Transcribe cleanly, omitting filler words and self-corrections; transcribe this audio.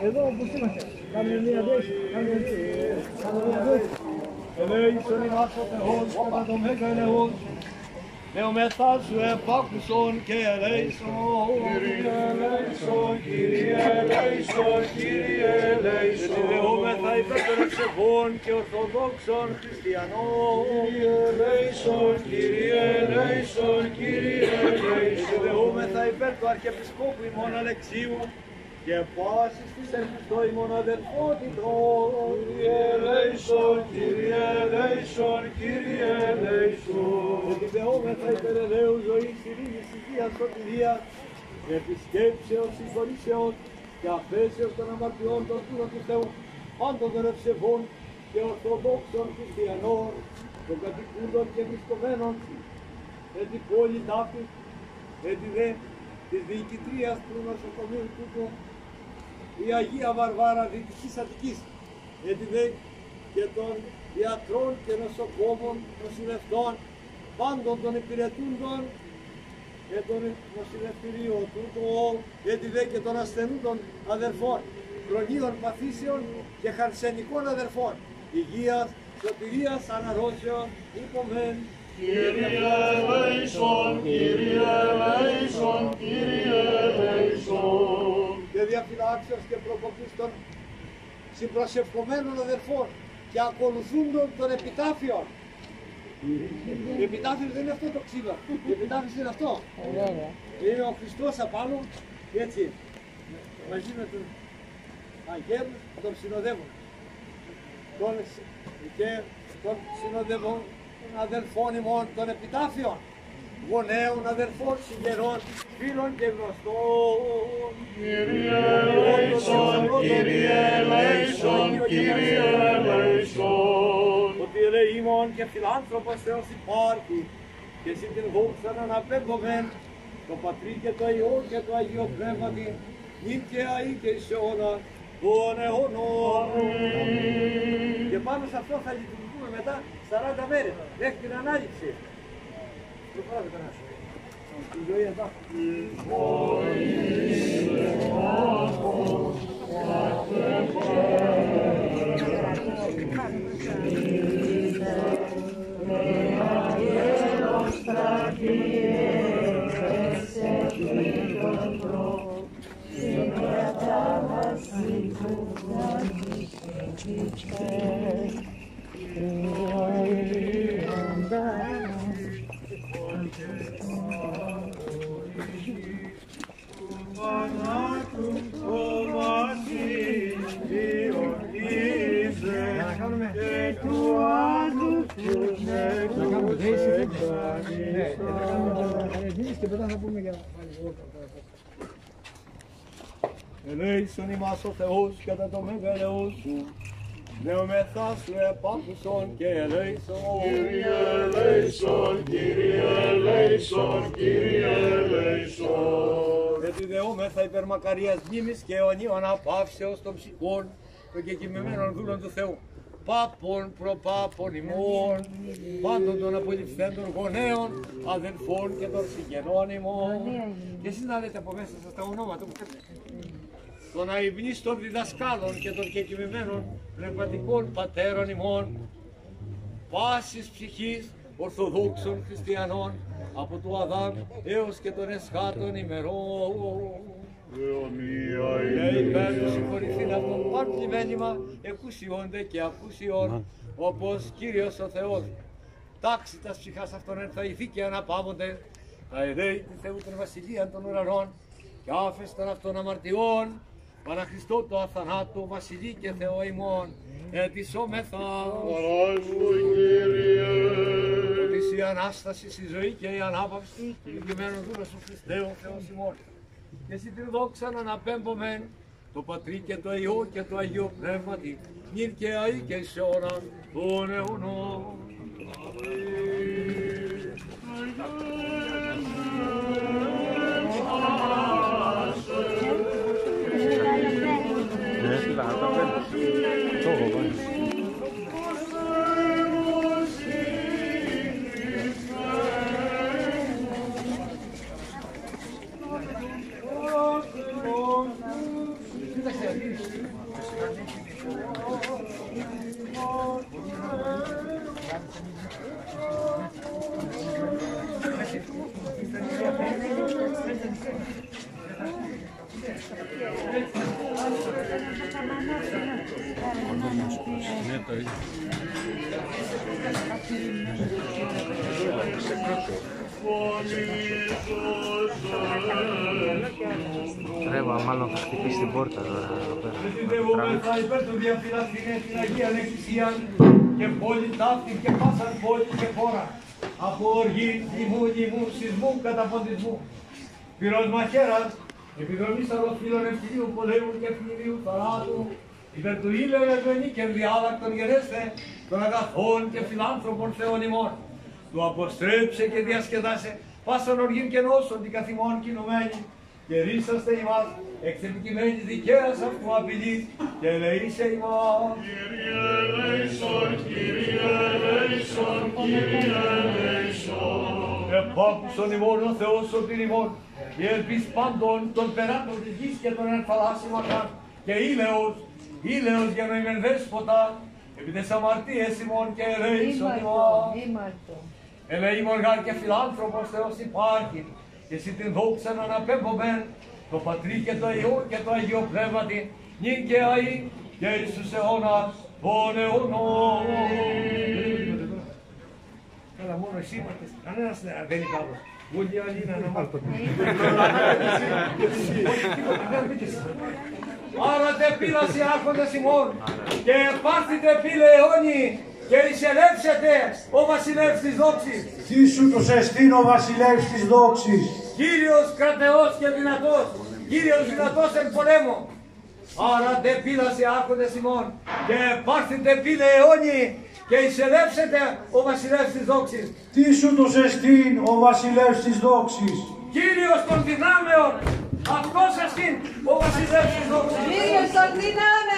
Εδώ όπως είμαστε, κάνουμε μία δέση, κάνουμε μία δέση. Ελέησον ημάς ο Θεός κατά το μέγα ελεός, δεομεθά σου επάκουσον και ελέησον. Κύριε ελέησον, Κύριε ελέησον, Κύριε ελέησον. Δεόμεθα υπέρ των ευσεβών και ορθοδόξων χριστιανών. Κύριε ελέησον, Κύριε ελέησον, Κύριε ελέησον. Δεόμεθα υπέρ του Αρχιεπισκόπου ημών Αλεξίου και πάσης της εν Χριστώ ημών αδελφότητος. Κύριε ελέησον, Κύριε ελέησον, Κύριε ελέησον. Επιβεώμεθα υπέρ ελέου ζωής, ειρήνης, υγείας, σωτηρίας, επισκέψεως, συγχωρήσεως και αφέσεως των αμαρτιών των δούλων του Θεού, πάντων των ευσεβών και ορθοδόξων χριστιανών, των κατοικούντων και μισθωμένων, εν την πόλη τάφη, εν τη δε της διοικητρίας του νοσοκομείου τούτου, η Αγία Βαρβάρα Δυτικής Αττικής, εν τη δε και των ιατρών και νοσοκόμων, νοσηλευτών, πάντων των υπηρετούντων και των νοσηλευτηρίων τούτου, εν τη δε και των ασθενούντων αδερφών, χρονίων παθήσεων και χαρσενικών αδερφών, υγείας, σωτηρίας, αναρρώσεων, υπομεν. Κύριε ελέησον, Κύριε ελέησον, Κύριε ελέησον. Και διαφυλάξεως και προκοπής των συμπροσευχομένων αδερφών και ακολουθούντων των επιτάφιων. Το επιτάφιο δεν είναι αυτό το ξύλο, το επιτάφιο είναι αυτό. Είναι ο Χριστός απάνω, έτσι, μαζί με τους αγγέλους των συνοδεύων. Και των συνοδεύων των αδελφών ημών των επιτάφιων, γονέων, αδελφών, συγγερών, φίλων και γνωστών. Κύριε ελέησον, Κύριε ελέησον, Κύριε ελέησον. Ότι ελεήμων και φιλάνθρωπος Θεός υπάρχει και εσύ την δόξαν αναπέμπομεν το Πατρί και το Υιό και το Αγίο Πνεύματι νυν και αεί και εις αιώνας των αιώνων. Και πάνω σε αυτό θα λειτουργούμε μετά 40 μέρες μέχρι την Ανάληψη. Η ζωή εδώ. Ελέησον ημάς ο Θεός κατά το μέγα ελεός σου, δεομεθά σου επάκουσον και ελέησον. Κύριε ελέησον, Κύριε ελέησον, Κύριε ελέησον. Γιατί δεόμεθα υπέρ μακαρίας μνήμης και αιωνίων απαύσεως των ψυχών των κεκοιμημένων δούλων του Θεού, πάπων, προπάπων ημών, πάντων των απολυφθέντων γονέων, αδελφών και των συγγενών ημών. Και εσείς να λέτε από μέσα σας τα ονόματα που θέλετε. Των αηβνίστων διδασκάλων και των κεκοιμημένων πνευματικών πατέρων ημών, πάσης ψυχής ορθοδόξων χριστιανών, από του Αδάμ έως και των εσχάτων ημερών. Και υπέρ του συγχωρηθήν από τον παρπλημμένημα εκουσιόνται και ακουσιών, όπως Κύριος ο Θεός. Τάξη τας ψυχάς αυτών ενθαηθεί και αναπαύονται, τα εδέη του Θεού των βασιλείαν των ουρανών, και άφεσταν αυτών αμαρτιών, Παναχριστώ το αθανάτου βασιλεί και Θεό ημών, ετισόμεθα. Παράσου, Κύριε. Ότι η Ανάσταση, η ζωή και η ανάπαυση, εγκυμένον δούλος του Χριστέου Θεός ημών. Και εσύ την δόξαν αναπέμπομεν, το Πατρί και το Υιό και το Αγίο Πνεύματι, νυν και αεί και εις αιώναν των αιωνών. Todo Τρέβα, μάλλον θα χτυπήσει την πόρτα τώρα. Διδεύομεθα υπέρ του διαφυλαχθήνε την Αγίαν Εκκλησίαν και πόλη ταύτη και πάσαν πόλη και χώρα από οργή, λιμού, σεισμού, καταποντισμού. Πυρός μαχαίρας, επιδρομής αρροφύλων ευθυλίου, πολέμου και ευθυλίου θανάτου, υπέρ του ήλαιου ευγενή και διάλακτον γενέστε των αγαθών και φιλάνθρωπων Θεών ημών. Του αποστρέψε και διασκεδάσε πάσαν οργήν και νόσον την καθημών κοινωμένη και ρίσαστε ημάς εξ επικειμένης δικαίας αυτού απειλής και ελεήσε ημάς. Κύριε ελέησον, Κύριε ελέησον, Κύριε ελέησον. Επάκουσον ημών ο Θεός σωτήρ ημών και ελπίς πάντων των περάτων της γης και των ενθαλάσσιμακαν και ήλαιος για νοημέν δέσποτα επί τες αμαρτίες ημών και ελέησον ημάς. Ελεήμον γάρ και φιλάνθρωπος Θεός υπάρχει και εσύ την δόξαν αναπέμπομεν το Πατρί και το Υιό και το Αγίο Πνεύματι νυν και αεί και εις τους αιώνας των αιώνων. Καλά, μόνο εσύ είπατε, κανένας δεν είναι άλλος. Όλοι οι άλλοι είναι αναμάρτωτοι. Άρα τε πήλασι άρχοντες ημών και πάρθητε πήλε αιώνιοι και εισελεύσετε ο βασιλεύς της δόξης. Τι σου τους εστίν ο βασιλεύς της δόξης. Κύριος κρατεός και δυνατός, Κύριος δυνατός εν πολέμο. Άρα τε πήλασι άρχοντες ημών και πάρθητε πήλε αιώνιοι και εισελεύσετε ο βασιλεύς της δόξης. Τι σου τους εστίν ο βασιλεύς της δόξης. Κύριος των δυνάμεων, αυτός εστίν ο βασιλεύς της δόξης. Κύριος των δυνάμεων.